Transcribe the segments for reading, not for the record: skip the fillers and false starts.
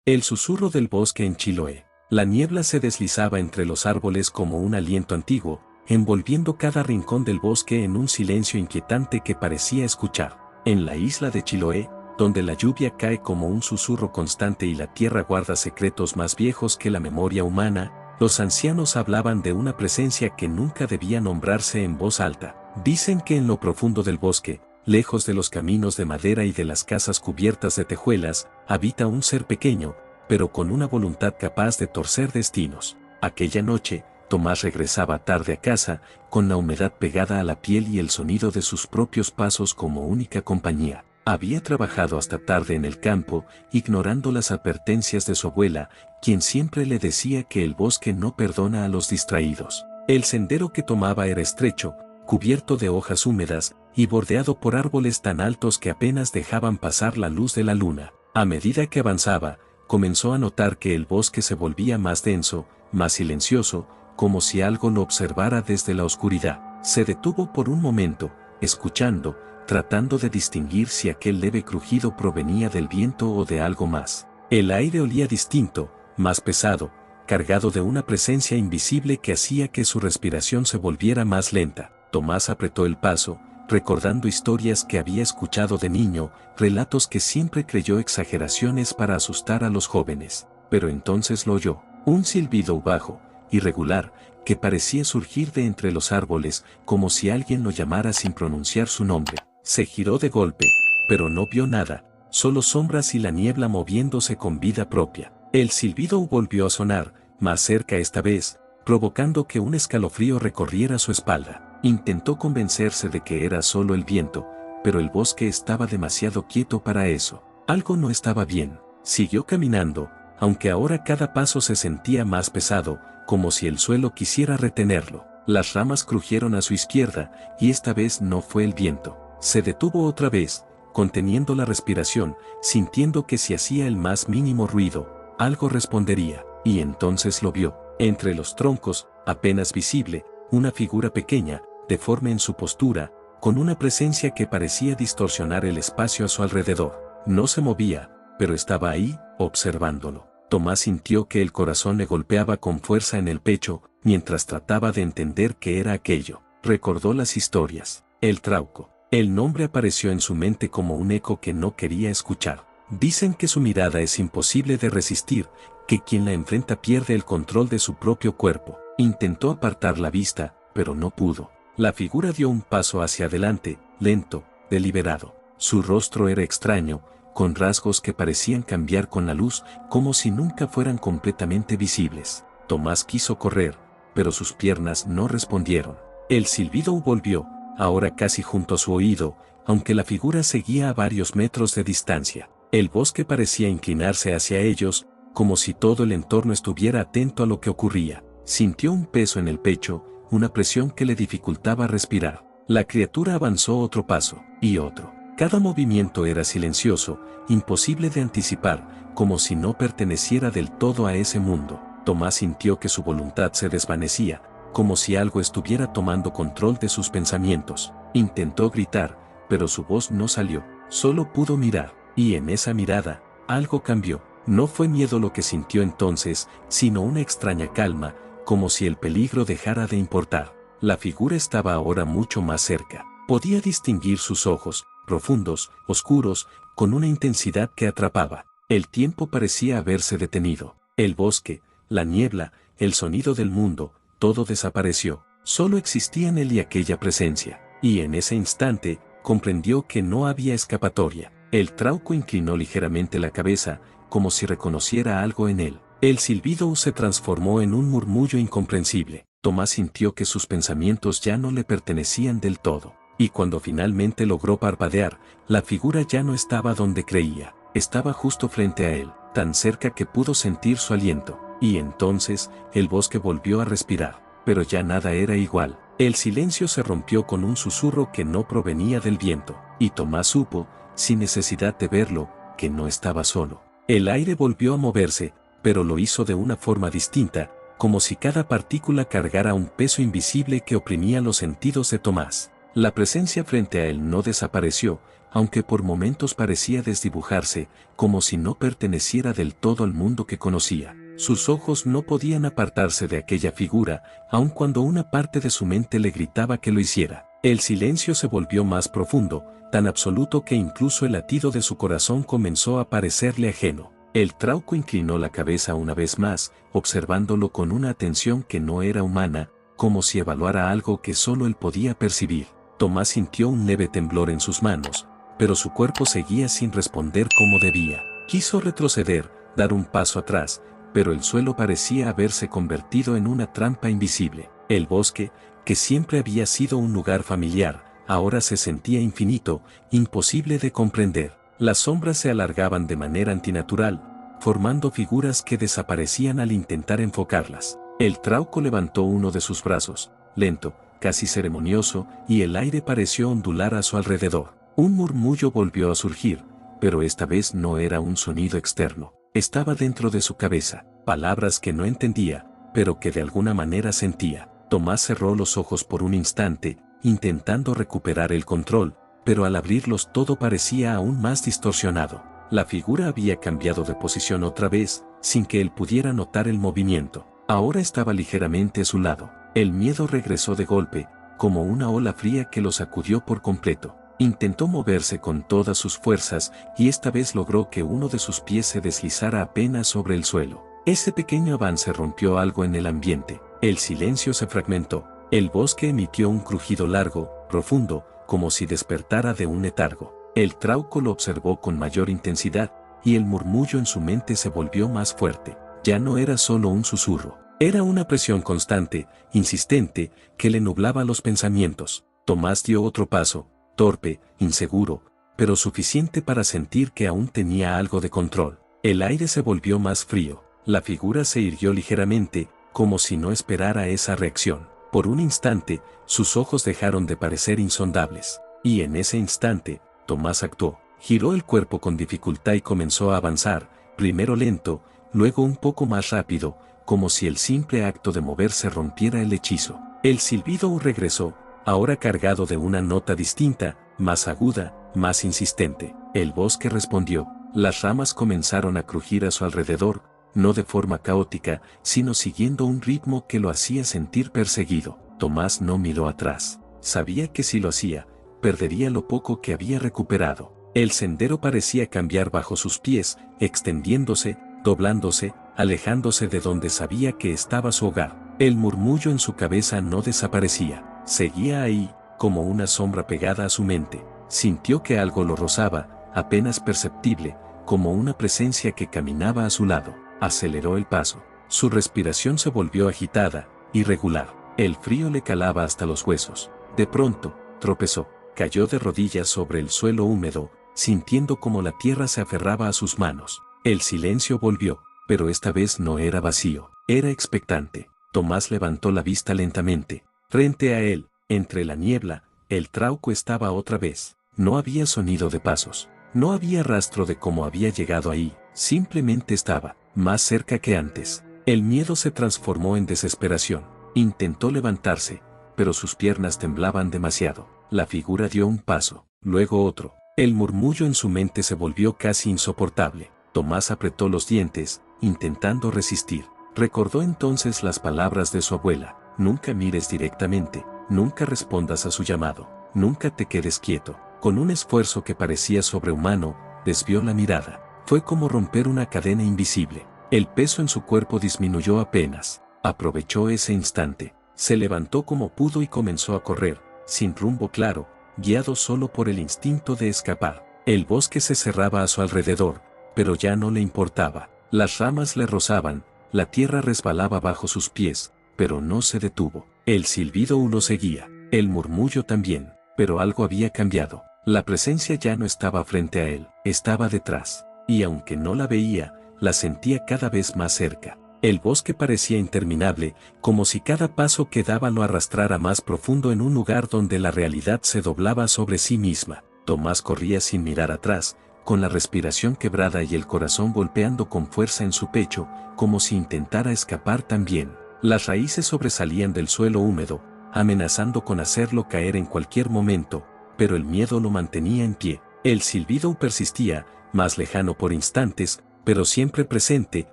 El susurro del bosque en Chiloé. La niebla se deslizaba entre los árboles como un aliento antiguo, envolviendo cada rincón del bosque en un silencio inquietante que parecía escuchar. En la isla de Chiloé, donde la lluvia cae como un susurro constante y la tierra guarda secretos más viejos que la memoria humana, los ancianos hablaban de una presencia que nunca debía nombrarse en voz alta. Dicen que en lo profundo del bosque, lejos de los caminos de madera y de las casas cubiertas de tejuelas, habita un ser pequeño, pero con una voluntad capaz de torcer destinos. Aquella noche, Tomás regresaba tarde a casa, con la humedad pegada a la piel y el sonido de sus propios pasos como única compañía. Había trabajado hasta tarde en el campo, ignorando las advertencias de su abuela, quien siempre le decía que el bosque no perdona a los distraídos. El sendero que tomaba era estrecho, cubierto de hojas húmedas, y bordeado por árboles tan altos que apenas dejaban pasar la luz de la luna. A medida que avanzaba, comenzó a notar que el bosque se volvía más denso, más silencioso, como si algo lo observara desde la oscuridad. Se detuvo por un momento, escuchando, tratando de distinguir si aquel leve crujido provenía del viento o de algo más. El aire olía distinto, más pesado, cargado de una presencia invisible que hacía que su respiración se volviera más lenta. Tomás apretó el paso, recordando historias que había escuchado de niño, relatos que siempre creyó exageraciones para asustar a los jóvenes. Pero entonces lo oyó, un silbido bajo, irregular, que parecía surgir de entre los árboles, como si alguien lo llamara sin pronunciar su nombre. Se giró de golpe, pero no vio nada, solo sombras y la niebla moviéndose con vida propia. El silbido volvió a sonar, más cerca esta vez, provocando que un escalofrío recorriera su espalda. Intentó convencerse de que era solo el viento, pero el bosque estaba demasiado quieto para eso. Algo no estaba bien. Siguió caminando, aunque ahora cada paso se sentía más pesado, como si el suelo quisiera retenerlo. Las ramas crujieron a su izquierda, y esta vez no fue el viento. Se detuvo otra vez, conteniendo la respiración, sintiendo que si hacía el más mínimo ruido, algo respondería, y entonces lo vio. Entre los troncos, apenas visible, una figura pequeña, deforme en su postura, con una presencia que parecía distorsionar el espacio a su alrededor. No se movía, pero estaba ahí, observándolo. Tomás sintió que el corazón le golpeaba con fuerza en el pecho, mientras trataba de entender qué era aquello. Recordó las historias. El Trauco. El nombre apareció en su mente como un eco que no quería escuchar. Dicen que su mirada es imposible de resistir, que quien la enfrenta pierde el control de su propio cuerpo. Intentó apartar la vista, pero no pudo. La figura dio un paso hacia adelante, lento, deliberado. Su rostro era extraño, con rasgos que parecían cambiar con la luz, como si nunca fueran completamente visibles. Tomás quiso correr, pero sus piernas no respondieron. El silbido volvió, ahora casi junto a su oído, aunque la figura seguía a varios metros de distancia. El bosque parecía inclinarse hacia ellos, como si todo el entorno estuviera atento a lo que ocurría. Sintió un peso en el pecho, una presión que le dificultaba respirar. La criatura avanzó otro paso, y otro. Cada movimiento era silencioso, imposible de anticipar, como si no perteneciera del todo a ese mundo. Tomás sintió que su voluntad se desvanecía, como si algo estuviera tomando control de sus pensamientos. Intentó gritar, pero su voz no salió, solo pudo mirar, y en esa mirada, algo cambió. No fue miedo lo que sintió entonces, sino una extraña calma, como si el peligro dejara de importar. La figura estaba ahora mucho más cerca. Podía distinguir sus ojos, profundos, oscuros, con una intensidad que atrapaba. El tiempo parecía haberse detenido. El bosque, la niebla, el sonido del mundo, todo desapareció. Solo existían él y aquella presencia. Y en ese instante, comprendió que no había escapatoria. El Trauco inclinó ligeramente la cabeza, como si reconociera algo en él. El silbido se transformó en un murmullo incomprensible. Tomás sintió que sus pensamientos ya no le pertenecían del todo. Y cuando finalmente logró parpadear, la figura ya no estaba donde creía. Estaba justo frente a él, tan cerca que pudo sentir su aliento. Y entonces, el bosque volvió a respirar. Pero ya nada era igual. El silencio se rompió con un susurro que no provenía del viento. Y Tomás supo, sin necesidad de verlo, que no estaba solo. El aire volvió a moverse, pero lo hizo de una forma distinta, como si cada partícula cargara un peso invisible que oprimía los sentidos de Tomás. La presencia frente a él no desapareció, aunque por momentos parecía desdibujarse, como si no perteneciera del todo al mundo que conocía. Sus ojos no podían apartarse de aquella figura, aun cuando una parte de su mente le gritaba que lo hiciera. El silencio se volvió más profundo, tan absoluto que incluso el latido de su corazón comenzó a parecerle ajeno. El trauco inclinó la cabeza una vez más, observándolo con una atención que no era humana, como si evaluara algo que solo él podía percibir. Tomás sintió un leve temblor en sus manos, pero su cuerpo seguía sin responder como debía. Quiso retroceder, dar un paso atrás, pero el suelo parecía haberse convertido en una trampa invisible. El bosque, que siempre había sido un lugar familiar, ahora se sentía infinito, imposible de comprender. Las sombras se alargaban de manera antinatural, formando figuras que desaparecían al intentar enfocarlas. El trauco levantó uno de sus brazos, lento, casi ceremonioso, y el aire pareció ondular a su alrededor. Un murmullo volvió a surgir, pero esta vez no era un sonido externo. Estaba dentro de su cabeza, palabras que no entendía, pero que de alguna manera sentía. Tomás cerró los ojos por un instante, intentando recuperar el control, pero al abrirlos todo parecía aún más distorsionado. La figura había cambiado de posición otra vez, sin que él pudiera notar el movimiento. Ahora estaba ligeramente a su lado. El miedo regresó de golpe, como una ola fría que lo sacudió por completo. Intentó moverse con todas sus fuerzas y esta vez logró que uno de sus pies se deslizara apenas sobre el suelo. Ese pequeño avance rompió algo en el ambiente. El silencio se fragmentó. El bosque emitió un crujido largo, profundo, como si despertara de un letargo. El trauco lo observó con mayor intensidad, y el murmullo en su mente se volvió más fuerte. Ya no era solo un susurro. Era una presión constante, insistente, que le nublaba los pensamientos. Tomás dio otro paso, torpe, inseguro, pero suficiente para sentir que aún tenía algo de control. El aire se volvió más frío. La figura se irguió ligeramente, como si no esperara esa reacción. Por un instante, sus ojos dejaron de parecer insondables. Y en ese instante, Tomás actuó. Giró el cuerpo con dificultad y comenzó a avanzar, primero lento, luego un poco más rápido, como si el simple acto de moverse rompiera el hechizo. El silbido regresó, ahora cargado de una nota distinta, más aguda, más insistente. El bosque respondió. Las ramas comenzaron a crujir a su alrededor, no de forma caótica, sino siguiendo un ritmo que lo hacía sentir perseguido. Tomás no miró atrás. Sabía que si lo hacía, perdería lo poco que había recuperado. El sendero parecía cambiar bajo sus pies, extendiéndose, doblándose, alejándose de donde sabía que estaba su hogar. El murmullo en su cabeza no desaparecía. Seguía ahí, como una sombra pegada a su mente. Sintió que algo lo rozaba, apenas perceptible, como una presencia que caminaba a su lado. Aceleró el paso. Su respiración se volvió agitada, irregular. El frío le calaba hasta los huesos. De pronto, tropezó. Cayó de rodillas sobre el suelo húmedo, sintiendo como la tierra se aferraba a sus manos. El silencio volvió, pero esta vez no era vacío, era expectante. Tomás levantó la vista lentamente. Frente a él, entre la niebla, el trauco estaba otra vez. No había sonido de pasos. No había rastro de cómo había llegado ahí. Simplemente estaba, más cerca que antes. El miedo se transformó en desesperación. Intentó levantarse, pero sus piernas temblaban demasiado. La figura dio un paso, luego otro. El murmullo en su mente se volvió casi insoportable. Tomás apretó los dientes, intentando resistir. Recordó entonces las palabras de su abuela. Nunca mires directamente, nunca respondas a su llamado, nunca te quedes quieto. Con un esfuerzo que parecía sobrehumano, desvió la mirada. Fue como romper una cadena invisible. El peso en su cuerpo disminuyó apenas. Aprovechó ese instante. Se levantó como pudo y comenzó a correr, sin rumbo claro, guiado solo por el instinto de escapar. El bosque se cerraba a su alrededor, pero ya no le importaba. Las ramas le rozaban, la tierra resbalaba bajo sus pies, pero no se detuvo. El silbido lo seguía, el murmullo también, pero algo había cambiado. La presencia ya no estaba frente a él, estaba detrás, y aunque no la veía, la sentía cada vez más cerca. El bosque parecía interminable, como si cada paso que daba lo arrastrara más profundo en un lugar donde la realidad se doblaba sobre sí misma. Tomás corría sin mirar atrás, con la respiración quebrada y el corazón golpeando con fuerza en su pecho, como si intentara escapar también. Las raíces sobresalían del suelo húmedo, amenazando con hacerlo caer en cualquier momento, pero el miedo lo mantenía en pie. El silbido persistía, más lejano por instantes, pero siempre presente,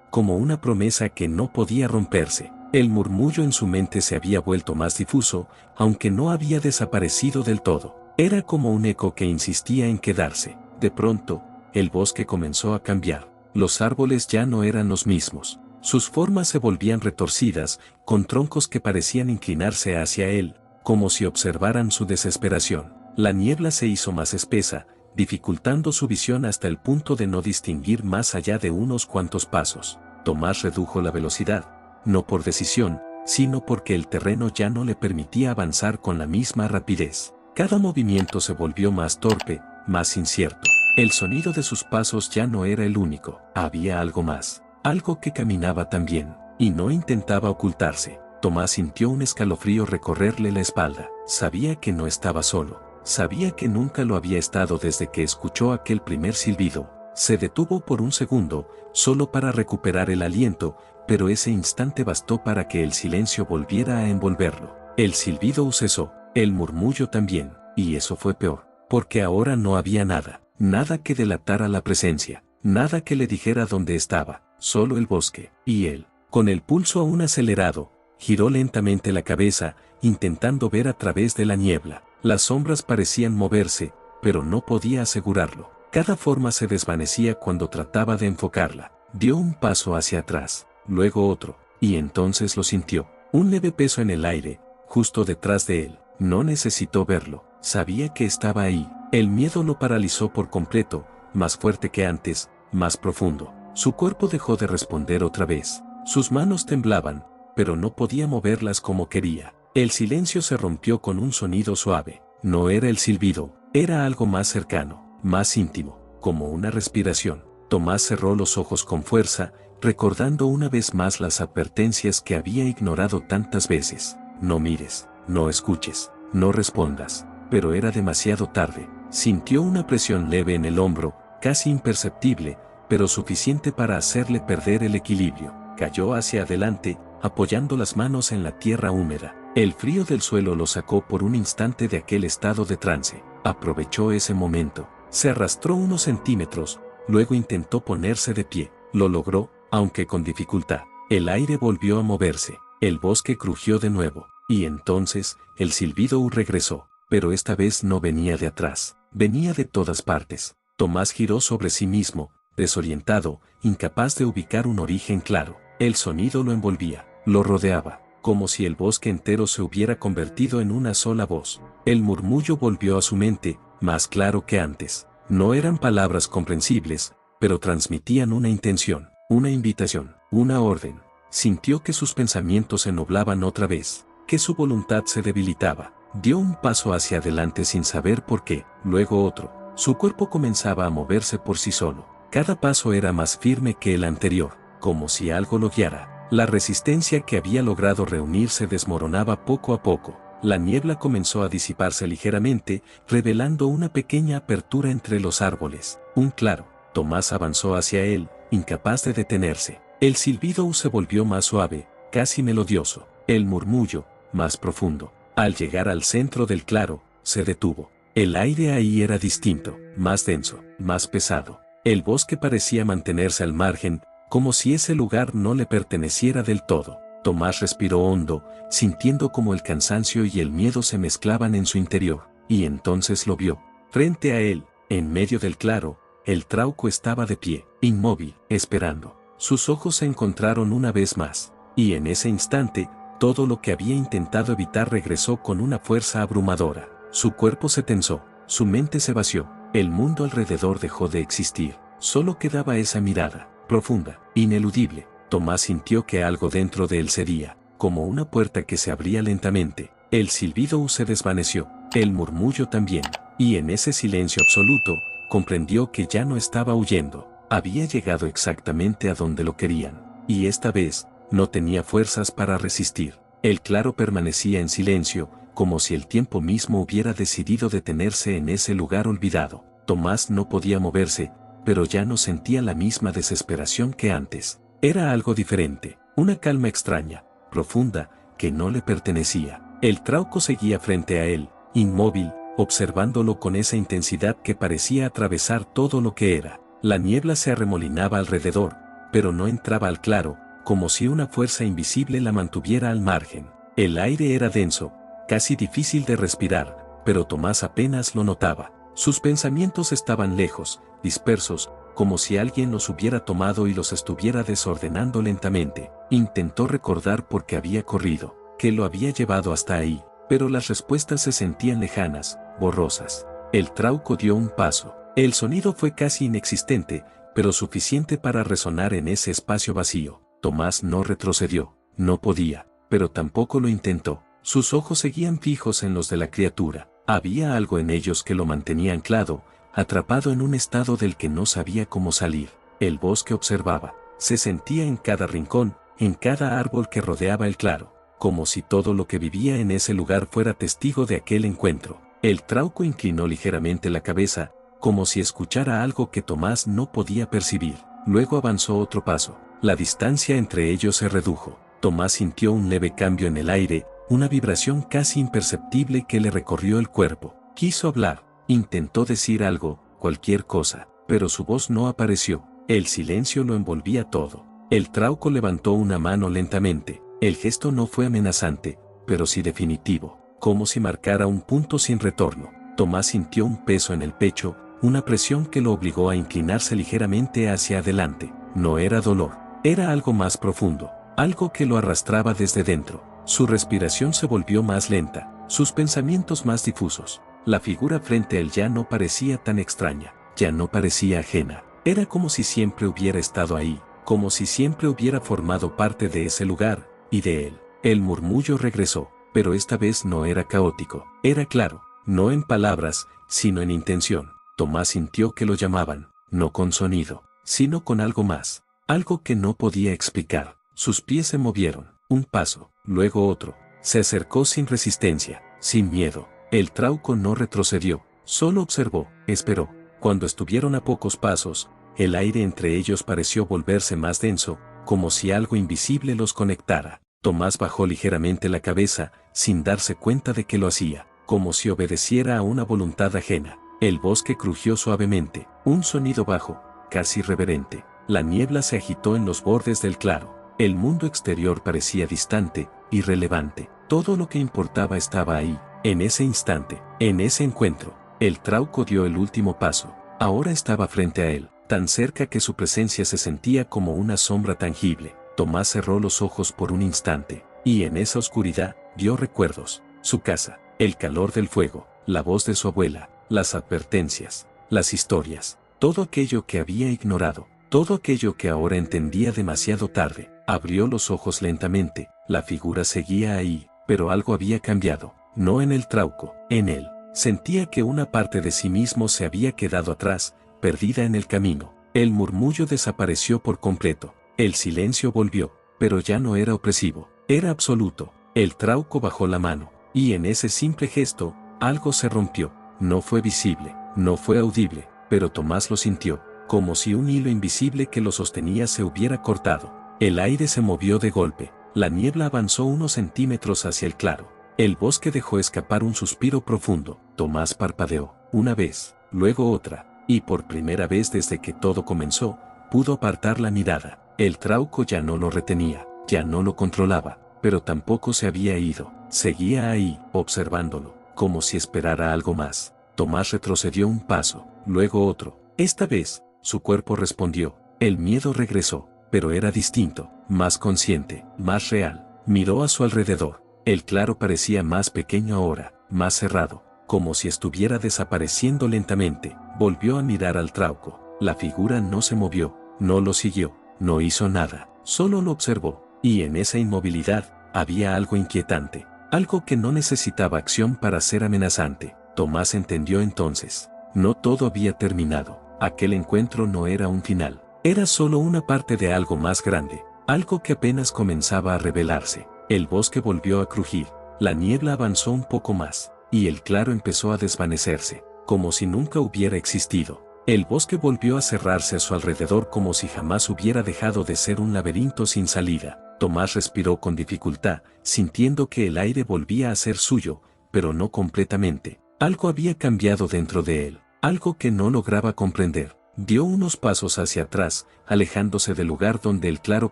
como una promesa que no podía romperse. El murmullo en su mente se había vuelto más difuso, aunque no había desaparecido del todo. Era como un eco que insistía en quedarse. De pronto, el bosque comenzó a cambiar. Los árboles ya no eran los mismos. Sus formas se volvían retorcidas, con troncos que parecían inclinarse hacia él, como si observaran su desesperación. La niebla se hizo más espesa, dificultando su visión hasta el punto de no distinguir más allá de unos cuantos pasos. Tomás redujo la velocidad, no por decisión, sino porque el terreno ya no le permitía avanzar con la misma rapidez. Cada movimiento se volvió más torpe, más incierto. El sonido de sus pasos ya no era el único, había algo más, algo que caminaba también, y no intentaba ocultarse. Tomás sintió un escalofrío recorrerle la espalda. Sabía que no estaba solo. Sabía que nunca lo había estado desde que escuchó aquel primer silbido. Se detuvo por un segundo, solo para recuperar el aliento, pero ese instante bastó para que el silencio volviera a envolverlo. El silbido cesó, el murmullo también, y eso fue peor, porque ahora no había nada, nada que delatara la presencia, nada que le dijera dónde estaba, solo el bosque, y él, con el pulso aún acelerado, giró lentamente la cabeza, intentando ver a través de la niebla. Las sombras parecían moverse, pero no podía asegurarlo. Cada forma se desvanecía cuando trataba de enfocarla. Dio un paso hacia atrás, luego otro, y entonces lo sintió. Un leve peso en el aire, justo detrás de él. No necesitó verlo, sabía que estaba ahí. El miedo lo paralizó por completo, más fuerte que antes, más profundo. Su cuerpo dejó de responder otra vez. Sus manos temblaban, pero no podía moverlas como quería. El silencio se rompió con un sonido suave. No era el silbido, era algo más cercano, más íntimo, como una respiración. Tomás cerró los ojos con fuerza, recordando una vez más las advertencias que había ignorado tantas veces. No mires, no escuches, no respondas. Pero era demasiado tarde. Sintió una presión leve en el hombro, casi imperceptible, pero suficiente para hacerle perder el equilibrio. Cayó hacia adelante, apoyando las manos en la tierra húmeda. El frío del suelo lo sacó por un instante de aquel estado de trance. Aprovechó ese momento. Se arrastró unos centímetros, luego intentó ponerse de pie. Lo logró, aunque con dificultad. El aire volvió a moverse. El bosque crujió de nuevo. Y entonces, el silbido regresó. Pero esta vez no venía de atrás. Venía de todas partes. Tomás giró sobre sí mismo, desorientado, incapaz de ubicar un origen claro. El sonido lo envolvía, lo rodeaba, como si el bosque entero se hubiera convertido en una sola voz. El murmullo volvió a su mente, más claro que antes. No eran palabras comprensibles, pero transmitían una intención, una invitación, una orden. Sintió que sus pensamientos se nublaban otra vez, que su voluntad se debilitaba. Dio un paso hacia adelante sin saber por qué, luego otro. Su cuerpo comenzaba a moverse por sí solo. Cada paso era más firme que el anterior, como si algo lo guiara. La resistencia que había logrado reunir se desmoronaba poco a poco. La niebla comenzó a disiparse ligeramente, revelando una pequeña apertura entre los árboles. Un claro. Tomás avanzó hacia él, incapaz de detenerse. El silbido se volvió más suave, casi melodioso. El murmullo, más profundo. Al llegar al centro del claro, se detuvo. El aire ahí era distinto, más denso, más pesado. El bosque parecía mantenerse al margen, como si ese lugar no le perteneciera del todo. Tomás respiró hondo, sintiendo como el cansancio y el miedo se mezclaban en su interior, y entonces lo vio. Frente a él, en medio del claro, el trauco estaba de pie, inmóvil, esperando. Sus ojos se encontraron una vez más, y en ese instante, todo lo que había intentado evitar regresó con una fuerza abrumadora. Su cuerpo se tensó, su mente se vació, el mundo alrededor dejó de existir. Solo quedaba esa mirada, profunda, ineludible. Tomás sintió que algo dentro de él cedía, como una puerta que se abría lentamente. El silbido se desvaneció, el murmullo también, y en ese silencio absoluto, comprendió que ya no estaba huyendo. Había llegado exactamente a donde lo querían, y esta vez, no tenía fuerzas para resistir. El claro permanecía en silencio, como si el tiempo mismo hubiera decidido detenerse en ese lugar olvidado. Tomás no podía moverse, pero ya no sentía la misma desesperación que antes. Era algo diferente, una calma extraña, profunda, que no le pertenecía. El trauco seguía frente a él, inmóvil, observándolo con esa intensidad que parecía atravesar todo lo que era. La niebla se arremolinaba alrededor, pero no entraba al claro, como si una fuerza invisible la mantuviera al margen. El aire era denso, casi difícil de respirar, pero Tomás apenas lo notaba. Sus pensamientos estaban lejos, dispersos, como si alguien los hubiera tomado y los estuviera desordenando lentamente. Intentó recordar por qué había corrido, qué lo había llevado hasta ahí, pero las respuestas se sentían lejanas, borrosas. El trauco dio un paso. El sonido fue casi inexistente, pero suficiente para resonar en ese espacio vacío. Tomás no retrocedió, no podía, pero tampoco lo intentó. Sus ojos seguían fijos en los de la criatura. Había algo en ellos que lo mantenía anclado, atrapado en un estado del que no sabía cómo salir. El bosque observaba, se sentía en cada rincón, en cada árbol que rodeaba el claro, como si todo lo que vivía en ese lugar fuera testigo de aquel encuentro. El trauco inclinó ligeramente la cabeza, como si escuchara algo que Tomás no podía percibir. Luego avanzó otro paso. La distancia entre ellos se redujo. Tomás sintió un leve cambio en el aire, una vibración casi imperceptible que le recorrió el cuerpo. Quiso hablar, intentó decir algo, cualquier cosa, pero su voz no apareció. El silencio lo envolvía todo. El trauco levantó una mano lentamente. El gesto no fue amenazante, pero sí definitivo, como si marcara un punto sin retorno. Tomás sintió un peso en el pecho, una presión que lo obligó a inclinarse ligeramente hacia adelante. No era dolor, era algo más profundo, algo que lo arrastraba desde dentro. Su respiración se volvió más lenta, sus pensamientos más difusos. La figura frente a él ya no parecía tan extraña, ya no parecía ajena. Era como si siempre hubiera estado ahí, como si siempre hubiera formado parte de ese lugar, y de él. El murmullo regresó, pero esta vez no era caótico, era claro, no en palabras, sino en intención. Tomás sintió que lo llamaban, no con sonido, sino con algo más, algo que no podía explicar. Sus pies se movieron, un paso, luego otro. Se acercó sin resistencia, sin miedo. El trauco no retrocedió, solo observó, esperó. Cuando estuvieron a pocos pasos, el aire entre ellos pareció volverse más denso, como si algo invisible los conectara. Tomás bajó ligeramente la cabeza, sin darse cuenta de que lo hacía, como si obedeciera a una voluntad ajena. El bosque crujió suavemente, un sonido bajo, casi reverente. La niebla se agitó en los bordes del claro. El mundo exterior parecía distante, irrelevante. Todo lo que importaba estaba ahí, en ese instante, en ese encuentro. El trauco dio el último paso. Ahora estaba frente a él, tan cerca que su presencia se sentía como una sombra tangible. Tomás cerró los ojos por un instante, y en esa oscuridad, vio recuerdos. Su casa, el calor del fuego, la voz de su abuela, las advertencias, las historias, todo aquello que había ignorado, todo aquello que ahora entendía demasiado tarde. Abrió los ojos lentamente, la figura seguía ahí, pero algo había cambiado, no en el trauco, en él. Sentía que una parte de sí mismo se había quedado atrás, perdida en el camino. El murmullo desapareció por completo, el silencio volvió, pero ya no era opresivo, era absoluto. El trauco bajó la mano, y en ese simple gesto, algo se rompió. No fue visible, no fue audible, pero Tomás lo sintió, como si un hilo invisible que lo sostenía se hubiera cortado. El aire se movió de golpe, la niebla avanzó unos centímetros hacia el claro. El bosque dejó escapar un suspiro profundo. Tomás parpadeó, una vez, luego otra, y por primera vez desde que todo comenzó, pudo apartar la mirada. El trauco ya no lo retenía, ya no lo controlaba, pero tampoco se había ido. Seguía ahí, observándolo, como si esperara algo más. Tomás retrocedió un paso, luego otro. Esta vez, su cuerpo respondió. El miedo regresó, pero era distinto, más consciente, más real. Miró a su alrededor. El claro parecía más pequeño ahora, más cerrado, como si estuviera desapareciendo lentamente. Volvió a mirar al trauco. La figura no se movió, no lo siguió, no hizo nada, solo lo observó. Y en esa inmovilidad, había algo inquietante, algo que no necesitaba acción para ser amenazante. Tomás entendió entonces. No todo había terminado. Aquel encuentro no era un final. Era solo una parte de algo más grande, algo que apenas comenzaba a revelarse. El bosque volvió a crujir, la niebla avanzó un poco más, y el claro empezó a desvanecerse, como si nunca hubiera existido. El bosque volvió a cerrarse a su alrededor como si jamás hubiera dejado de ser un laberinto sin salida. Tomás respiró con dificultad, sintiendo que el aire volvía a ser suyo, pero no completamente. Algo había cambiado dentro de él, algo que no lograba comprender. Dio unos pasos hacia atrás, alejándose del lugar donde el claro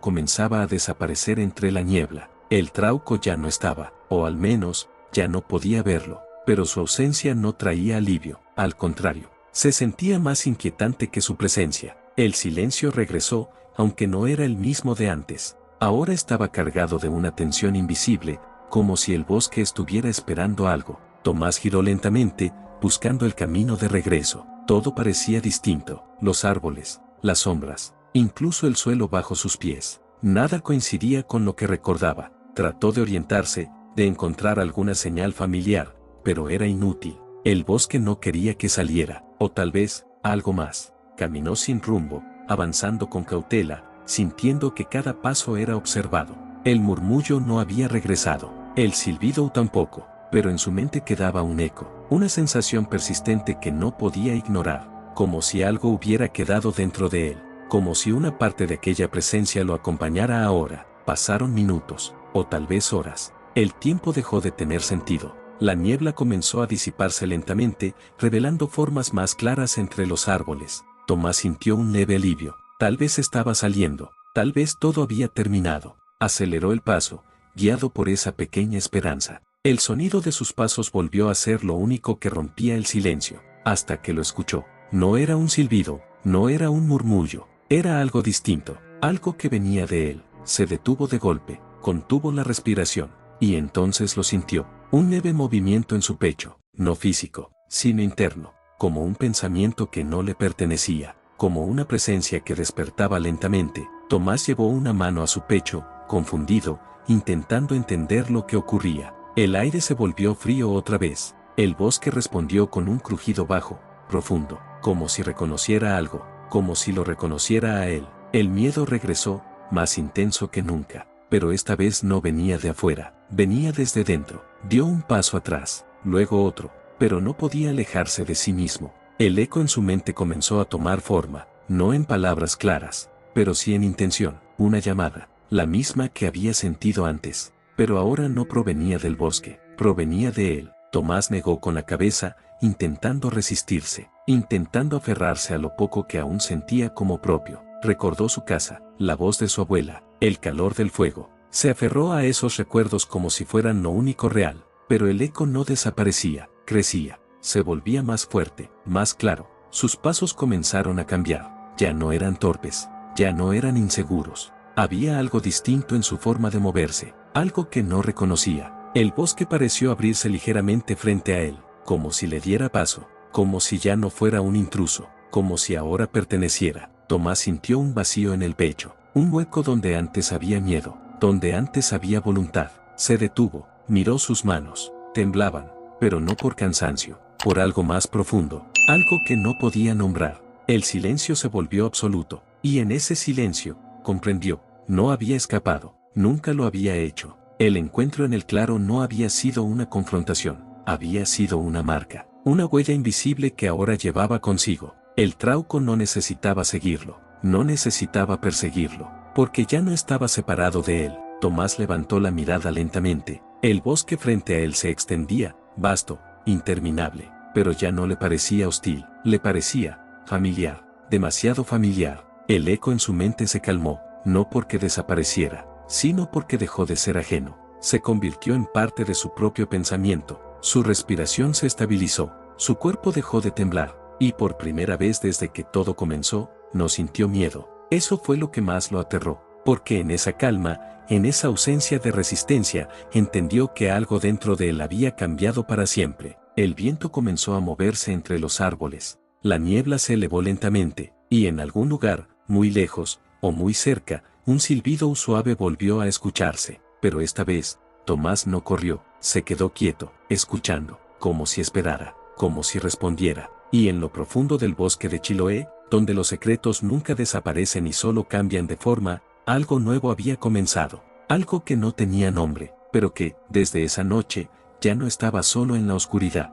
comenzaba a desaparecer entre la niebla. El trauco ya no estaba, o al menos, ya no podía verlo, pero su ausencia no traía alivio, al contrario, se sentía más inquietante que su presencia. El silencio regresó, aunque no era el mismo de antes. Ahora estaba cargado de una tensión invisible, como si el bosque estuviera esperando algo. Tomás giró lentamente, buscando el camino de regreso. Todo parecía distinto, los árboles, las sombras, incluso el suelo bajo sus pies. Nada coincidía con lo que recordaba. Trató de orientarse, de encontrar alguna señal familiar, pero era inútil. El bosque no quería que saliera, o tal vez, algo más. Caminó sin rumbo, avanzando con cautela, sintiendo que cada paso era observado. El murmullo no había regresado, el silbido tampoco, pero en su mente quedaba un eco, una sensación persistente que no podía ignorar, como si algo hubiera quedado dentro de él, como si una parte de aquella presencia lo acompañara ahora. Pasaron minutos, o tal vez horas. El tiempo dejó de tener sentido. La niebla comenzó a disiparse lentamente, revelando formas más claras entre los árboles. Tomás sintió un leve alivio. Tal vez estaba saliendo, tal vez todo había terminado. Aceleró el paso, guiado por esa pequeña esperanza. El sonido de sus pasos volvió a ser lo único que rompía el silencio, hasta que lo escuchó. No era un silbido, no era un murmullo, era algo distinto, algo que venía de él. Se detuvo de golpe, contuvo la respiración, y entonces lo sintió. Un leve movimiento en su pecho, no físico, sino interno, como un pensamiento que no le pertenecía, como una presencia que despertaba lentamente. Tomás llevó una mano a su pecho, confundido, intentando entender lo que ocurría. El aire se volvió frío otra vez. El bosque respondió con un crujido bajo, profundo, como si reconociera algo, como si lo reconociera a él. El miedo regresó, más intenso que nunca, pero esta vez no venía de afuera, venía desde dentro. Dio un paso atrás, luego otro, pero no podía alejarse de sí mismo. El eco en su mente comenzó a tomar forma, no en palabras claras, pero sí en intención, una llamada, la misma que había sentido antes, pero ahora no provenía del bosque, provenía de él. Tomás negó con la cabeza, intentando resistirse, intentando aferrarse a lo poco que aún sentía como propio. Recordó su casa, la voz de su abuela, el calor del fuego. Se aferró a esos recuerdos como si fueran lo único real, pero el eco no desaparecía, crecía, se volvía más fuerte, más claro. Sus pasos comenzaron a cambiar, ya no eran torpes, ya no eran inseguros. Había algo distinto en su forma de moverse, algo que no reconocía. El bosque pareció abrirse ligeramente frente a él, como si le diera paso, como si ya no fuera un intruso, como si ahora perteneciera. Tomás sintió un vacío en el pecho, un hueco donde antes había miedo, donde antes había voluntad. Se detuvo, miró sus manos, temblaban, pero no por cansancio, por algo más profundo, algo que no podía nombrar. El silencio se volvió absoluto, y en ese silencio, comprendió, no había escapado, nunca lo había hecho. El encuentro en el claro no había sido una confrontación, había sido una marca, una huella invisible que ahora llevaba consigo. El trauco no necesitaba seguirlo, no necesitaba perseguirlo, porque ya no estaba separado de él. Tomás levantó la mirada lentamente. El bosque frente a él se extendía, vasto, interminable, pero ya no le parecía hostil, le parecía familiar, demasiado familiar. El eco en su mente se calmó, no porque desapareciera, sino porque dejó de ser ajeno. Se convirtió en parte de su propio pensamiento. Su respiración se estabilizó, su cuerpo dejó de temblar. Y por primera vez desde que todo comenzó, no sintió miedo. Eso fue lo que más lo aterró, porque en esa calma, en esa ausencia de resistencia, entendió que algo dentro de él había cambiado para siempre. El viento comenzó a moverse entre los árboles. La niebla se elevó lentamente, y en algún lugar, muy lejos, o muy cerca, un silbido suave volvió a escucharse. Pero esta vez, Tomás no corrió, se quedó quieto, escuchando, como si esperara, como si respondiera. Y en lo profundo del bosque de Chiloé, donde los secretos nunca desaparecen y solo cambian de forma, algo nuevo había comenzado, algo que no tenía nombre, pero que, desde esa noche, ya no estaba solo en la oscuridad.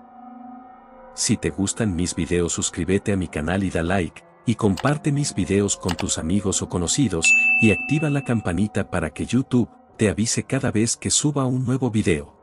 Si te gustan mis videos, suscríbete a mi canal y da like, y comparte mis videos con tus amigos o conocidos, y activa la campanita para que YouTube te avise cada vez que suba un nuevo video.